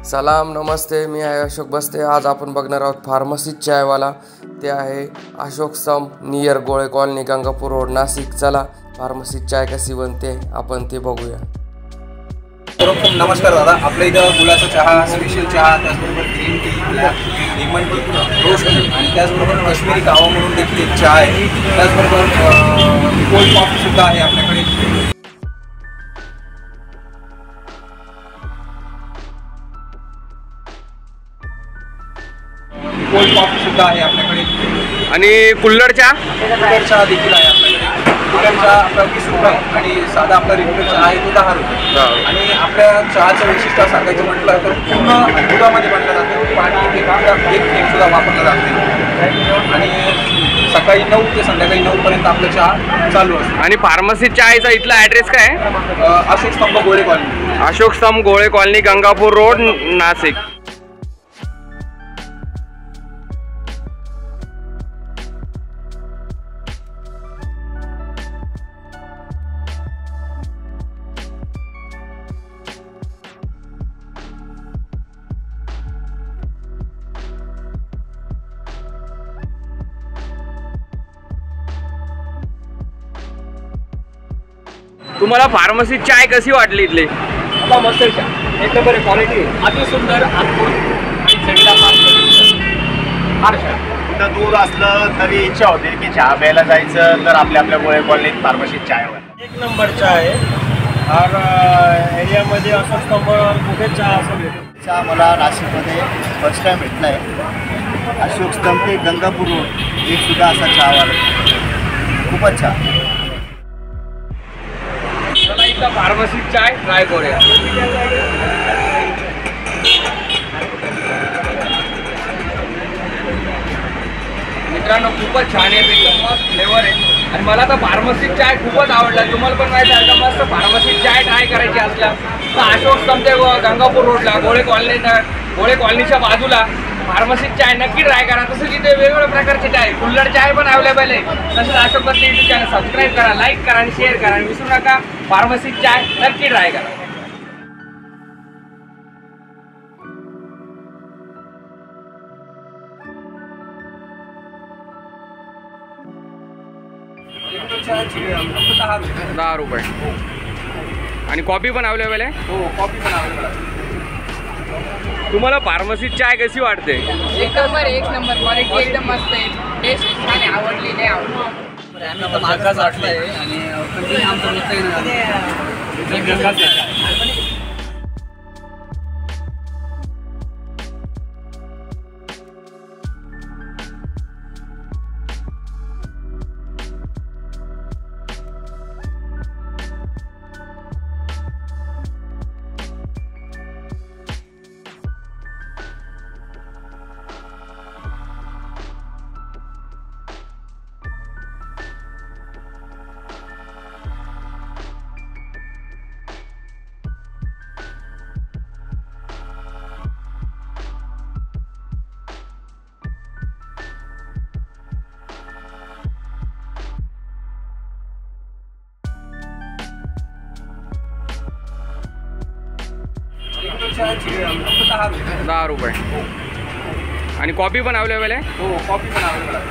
सलाम नमस्ते, मी आहे अशोक बस्ते। आज आपण बघणार आहोत फार्मसी चायवाला। ते आहे अशोक स्तंभ नियर गोळे कॉलनी, गंगापूर रोड, नाशिक। चला फार्मसी चाय कशी बनते आपण ते बघूया। नमस्कार दादा, आपल्या इथं गुळाचा चहा, स्पेशल चहा, त्याचबरोबर green tea, black tea, lemon tea, roast T आणि त्याचबरोबर काश्मीरी कावा म्हणून देखील एक चहा आहे। त्याचबरोबर कोल्ड कॉफी सुद्धा आहे आपल्याकडे। कोल्ड कॉफी सुद्धा आहे आपल्याकडे आणि कुल्हड चहा देखील आहे आपल्याकडे। कुल्हड चहा आपला 20 रुपये आणि साधा आपला रेग्युलर चहा आहे तो 10 रुपये। आणि आपल्या चहाचं वैशिष्ट्य सांगायचं म्हटलं तर पूर्ण दुधामध्ये बनला जातो, पाणी एक थेंब सुद्धा वापरला जात नाही आणि सकाळी 9 ते संध्याकाळी 9 पर्यंत आपला चहा चालू असतो। आणि फार्मसी चायचा इथला ॲड्रेस काय आहे? अशोक स्तंभ गोळे कॉलनी, अशोक स्तंभ गोळे कॉलनी, गंगापूर रोड, नाशिक। तुम्हाला फार्मसी चाय कशी वाटली इथली? आता मस्त चहा, एक नंबर क्वालिटी, अति सुंदर, कुठं दूर असलं तरी इच्छा होती की चहा प्यायला जायचं तर आपल्या गोळे कॉलनीत फार्मसी चायवर एक नंबर चहा आहे। और एरियामध्ये अशोक स्तंभ कुठे चहा असं भेटतो। चहा मला नाशिकमध्ये फर्स्ट टाईम भेटला आहे। अशोक स्तंभ ते गंगापूर रोड एक सुद्धा असा चहावाला, खूपच छान। चला इथं फार्मसी चाय ट्राय करूया। मित्रांनो खूपच छान आहे, एकदम मस्त फ्लेवर आहे आणि मला तर फार्मसी चाय खूपच आवडला। तुम्हाला पण माहिती आहे का, मस्त फार्मसी चाय ट्राय करायची असल्या तर अशोक स्तंभ ते गंगापूर रोडला गोळे कॉलनीच्या बाजूला फार्मसी चाय नक्की ट्राय करा। तसंच इथे वेगवेगळ्या प्रकारचे चाय, कुल्हड चाय पण अवेलेबल आहे। तसंच अशोक बस्ते यूट्यूब चॅनल सबस्क्राईब करा, लाईक करा आणि शेअर करा आणि विसरू नका फार्मसी चाय नक्की ट्राय करा। चहा 10 रुपये आणि कॉफी पण अवेलेबल आहे। हो, कॉफी पण अवेलेबल आहे। तुम्हाला फार्मसी चाय कशी वाटते? एक नंबर क्वालिटी एकदम मस्त आहे, टेस्ट छान आहे, आवडलेली आहे। आम्ही आता मागच वाटलंय आणि कंटिन्यू आमचं चहा 10 रुपये आणि कॉफी पण अवेलेबल आहे। हो, कॉफी पण अवेलेबल आहे।